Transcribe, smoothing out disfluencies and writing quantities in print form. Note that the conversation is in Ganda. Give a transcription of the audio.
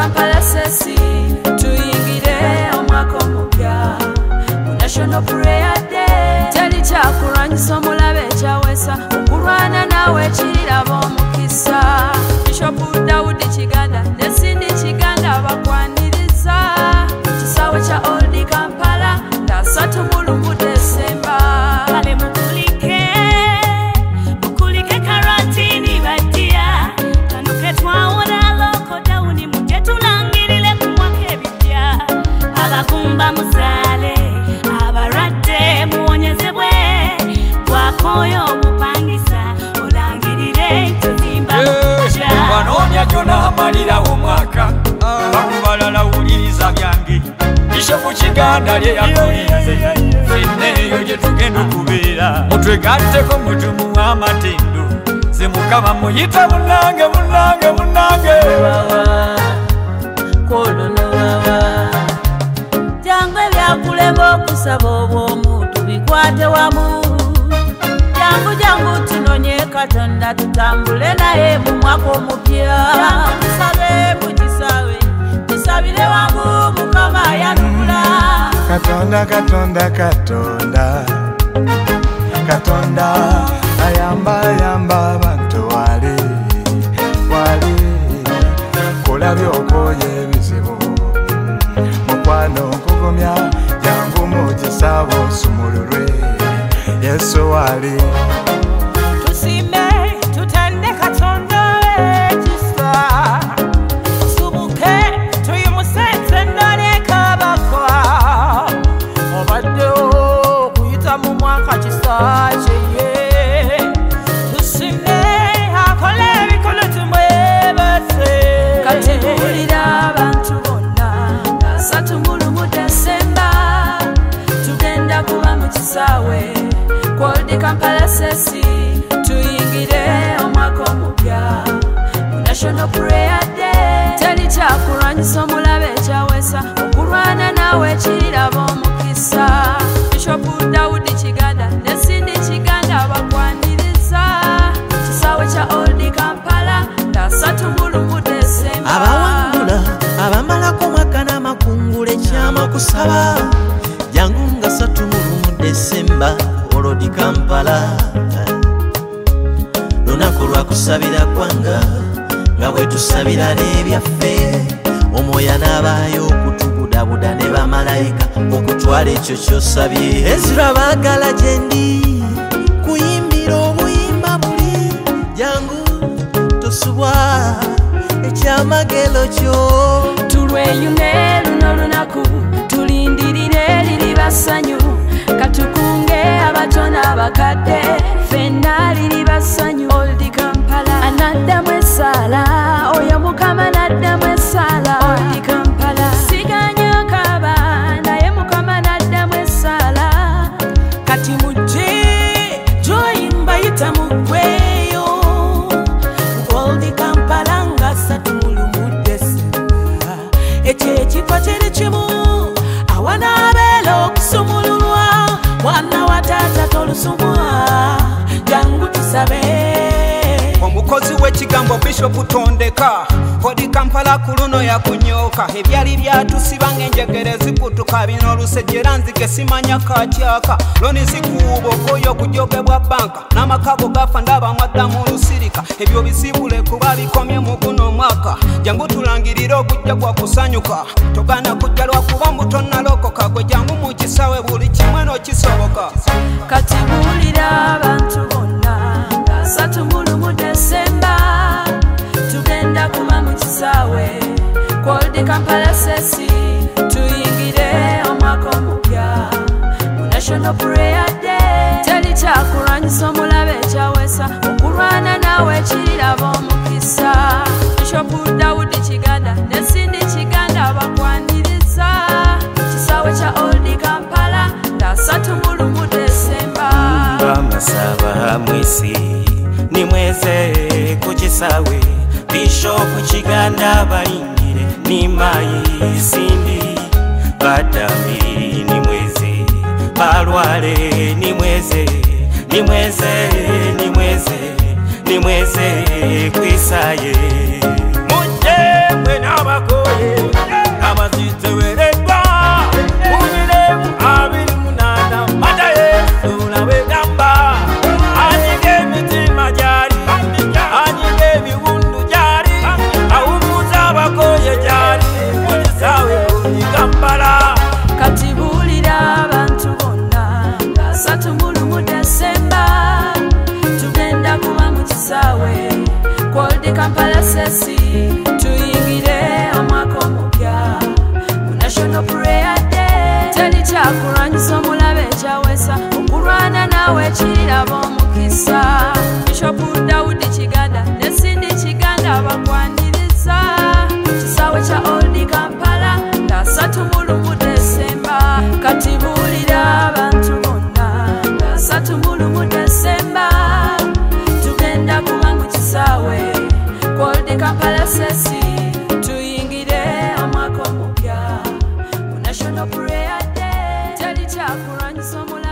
Kampala sesi tuyingire omwaka omupya mu National Prayer Day. Teri kyakulwanyisa omulabe ekyawesa okulwana naawe ekirabo omukisa. Bishop Daudi Kiganda ne Cindy Kiganda bakwaniriza kisaawe kya Old Kampala nga 3 Desemba. Kale mukulike karantini batia tanuke twawona loko dawuni muje tulangirile ku mwaka ebipya. Abakumba musale abaradde muwonyezebwe twakoyo obupangisa olangirire tuzimba wanonya jona amalira omwaka bakubalala wuliriza byange. Bishop Kiganda lye yakulize fenneeyo gye tugenda okubeera mutwegatteko mutumu w'amatendo ze Mukama muyita munange jangu ebyakulema okusaba obw'omuntu bikwate wamu. Jangu tunonye Katonda tutambule naye mu mwaka omupya. Tusabe mu kisaawe tusabire wamu Mukama yanula. Katonda ayamba abantu wali kulabya okoye ebizibu mukwano nkugumya jangu mu kisaawe osumululwe Yesu wali. Tusime tutende Katonda ekisa tusubuke tuyimusense ndale kabaka obaddewo kuyita mu mwaka kisa kyeye. Tusime akole ebikolo tumwebase Kati tuwulira abantu bonna nga 3 Desemba tugenda kuba mu kisaawe Old Kampala sesi tuyingire omwaka omupya mu National Prayer Day. Teri kyakulwanyisa omulabe ekyawesa okulwana naawe ekirabo omukisa. Bishop Daudi Kiganda ne Cindy Kiganda bakwaniriza kisaawe kya Old Kampala nga 3 Desemba. Abawangula abamalako mwaka n'amakungula ekyama kusaba jangu nga 3 Desemba Old Kampala. Lunaku lwa kusabira kwanga nga bwe tusabira n'ebyaffe. Omwoyo anaabayo okutubudabuda ne bamalayika okutwala ekyo ky'osabye. Ezra baagala gye ndi kuyimbira obuyimba buli jangu tosubwa ekyamagelo kyo. Tulweyune luno lunaku tulindirire liriba ssanyu katukunge abato n'abakadde ffenna liriba ssanyu. Old Kampala anaddamu essaala oyo Mukama naddamu essaala. Old Kampala siganya kaba naye Mukama naddamu essaala. Kati mujje joyimba yita mugweyo Old Kampala nga 3 Desemba. Ekyo ekifo kiri kimu awanaabeera okusumululwa mwana wa taata tolusumwa. Jangu tusabe omukozi w'ekigambo Bishop Tondeka Old Kampala ku luno yakunyooka. Ebyali byatusiba ng'enjegere zikutuka bino olusejjera nzige simanya katyaka. Loni zikuuba okoyo okujogebwa banka n'amakabo gafa ndaba mwadda mu lusirika. Ebyo bisibule kuba bikomye mu guno mwaka. Jangu tulangirire okujja kwa kusanyuka togana kujja lwakuba mutonnalokoka. Gwe jangu mu kisaawe buli kimwe n'okisoboka. Kati buulira abantu bonna nga 3 Desemba tugenda kuba mu kisaawe Old Kampala sesi tuyingire omwaka omupya mu National Prayer Day. Teri kyakulwanyisa omulabe ekyawesa okulwana naawe ekirabo omukisa. Bishop Daudi Kiganda ne Cindy Kiganda bakwaniriza kisaawe kya Old Kampala nga 3 Desemba. Bamasaba mwisi nimweze ku kisaawe. Bishop Kiganda bayingire ni mayi Cindy badami nimweze balwale nimweze kwisaye. Mujje mwe n'abakoye World Kampala sesi tuyingire omwaka omupya mu National Prayer Day. Teri kyakulwanyisa omulabe ekyawesa okulwana naawe ekirabo omukisa. Bishop Daudi Kiganda ne Cindy Kiganda bakwaniriza kisaawe kya Old Kampala nga 3 Desemba. Kati buulira abantu bonna nga 3 Desemba tugenda kuba mu kisaawe Old Kampala sesi tuyingire omwaka omupya mu National Prayer Day. Teri kyakulwanyisa omulabe